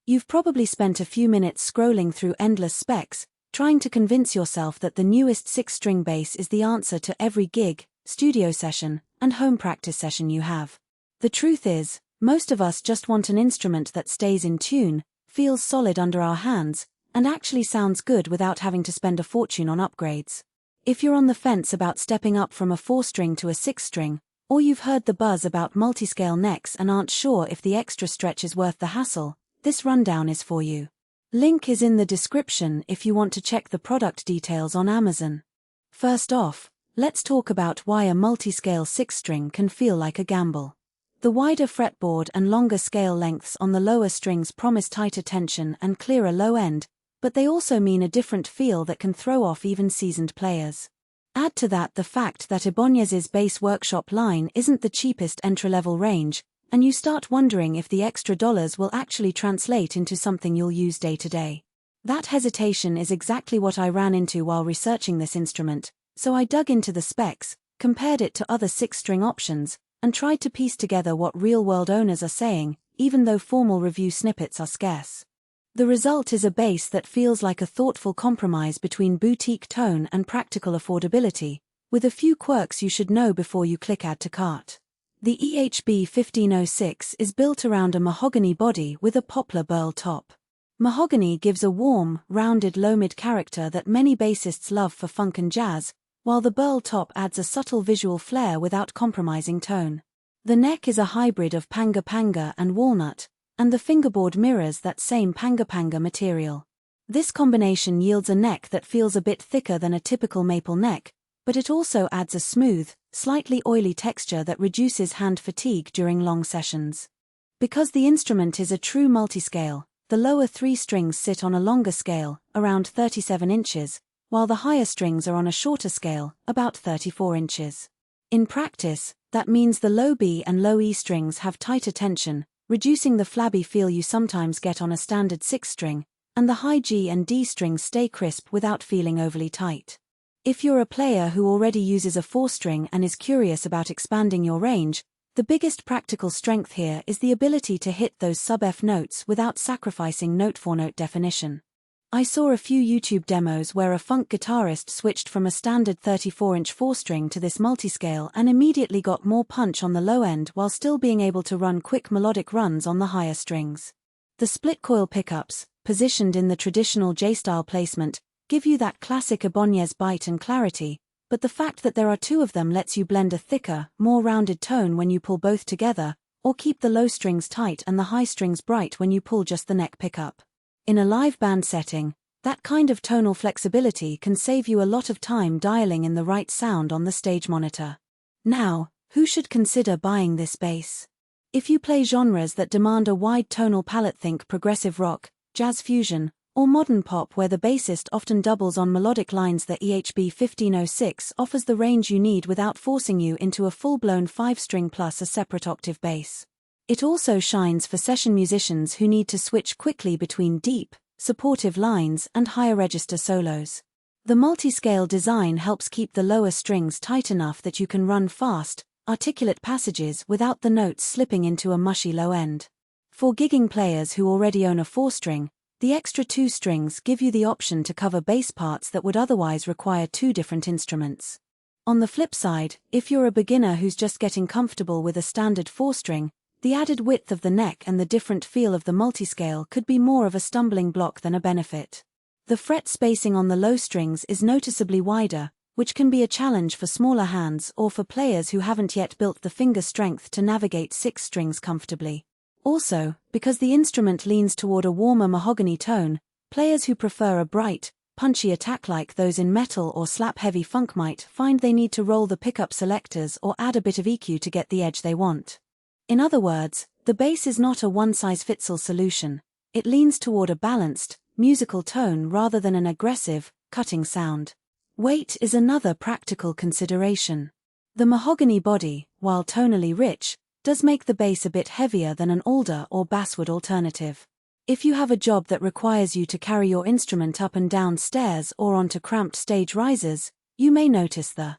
You've probably spent a few minutes scrolling through endless specs, trying to convince yourself that the newest 6-string bass is the answer to every gig, studio session, and home practice session you have. The truth is, most of us just want an instrument that stays in tune, feels solid under our hands, and actually sounds good without having to spend a fortune on upgrades. If you're on the fence about stepping up from a 4-string to a 6-string, or you've heard the buzz about multiscale necks and aren't sure if the extra stretch is worth the hassle, this rundown is for you. Link is in the description if you want to check the product details on Amazon. First off, let's talk about why a multiscale 6-string can feel like a gamble. The wider fretboard and longer scale lengths on the lower strings promise tighter tension and clearer low end, but they also mean a different feel that can throw off even seasoned players. Add to that the fact that Ibanez's bass workshop line isn't the cheapest entry-level range, and you start wondering if the extra dollars will actually translate into something you'll use day to day. That hesitation is exactly what I ran into while researching this instrument, so I dug into the specs, compared it to other 6-string options, and tried to piece together what real-world owners are saying, even though formal review snippets are scarce. The result is a bass that feels like a thoughtful compromise between boutique tone and practical affordability, with a few quirks you should know before you click add to cart. The EHB1506 is built around a mahogany body with a poplar Burl top. Mahogany gives a warm, rounded low-mid character that many bassists love for funk and jazz, while the Burl top adds a subtle visual flair without compromising tone. The neck is a hybrid of Panga and Walnut, and the fingerboard mirrors that same Panga material. This combination yields a neck that feels a bit thicker than a typical maple neck, but it also adds a smooth, slightly oily texture that reduces hand fatigue during long sessions. Because the instrument is a true multiscale, the lower 3 strings sit on a longer scale, around 37 inches, while the higher strings are on a shorter scale, about 34 inches. In practice, that means the low B and low E strings have tighter tension, reducing the flabby feel you sometimes get on a standard 6-string, and the high G and D strings stay crisp without feeling overly tight. If you're a player who already uses a 4-string and is curious about expanding your range, the biggest practical strength here is the ability to hit those sub-F notes without sacrificing note-for-note definition. I saw a few YouTube demos where a funk guitarist switched from a standard 34-inch 4-string to this multiscale and immediately got more punch on the low end while still being able to run quick melodic runs on the higher strings. The split coil pickups, positioned in the traditional J-style placement, give you that classic Ibanez bite and clarity, but the fact that there are 2 of them lets you blend a thicker, more rounded tone when you pull both together, or keep the low strings tight and the high strings bright when you pull just the neck pickup. In a live band setting, that kind of tonal flexibility can save you a lot of time dialing in the right sound on the stage monitor. Now, who should consider buying this bass? If you play genres that demand a wide tonal palette, think progressive rock, jazz fusion, or modern pop where the bassist often doubles on melodic lines, the EHB1506 offers the range you need without forcing you into a full-blown 5-string plus a separate octave bass. It also shines for session musicians who need to switch quickly between deep, supportive lines and higher register solos. The multi-scale design helps keep the lower strings tight enough that you can run fast, articulate passages without the notes slipping into a mushy low end. For gigging players who already own a 4-string, the extra 2 strings give you the option to cover bass parts that would otherwise require 2 different instruments. On the flip side, if you're a beginner who's just getting comfortable with a standard 4-string, the added width of the neck and the different feel of the multiscale could be more of a stumbling block than a benefit. The fret spacing on the low strings is noticeably wider, which can be a challenge for smaller hands or for players who haven't yet built the finger strength to navigate 6 strings comfortably. Also, because the instrument leans toward a warmer mahogany tone, players who prefer a bright, punchy attack like those in metal or slap-heavy funk might find they need to roll the pickup selectors or add a bit of EQ to get the edge they want. In other words, the bass is not a one-size-fits-all solution. It leans toward a balanced, musical tone rather than an aggressive, cutting sound. Weight is another practical consideration. The mahogany body, while tonally rich, does make the bass a bit heavier than an alder or basswood alternative. If you have a job that requires you to carry your instrument up and down stairs or onto cramped stage risers, you may notice the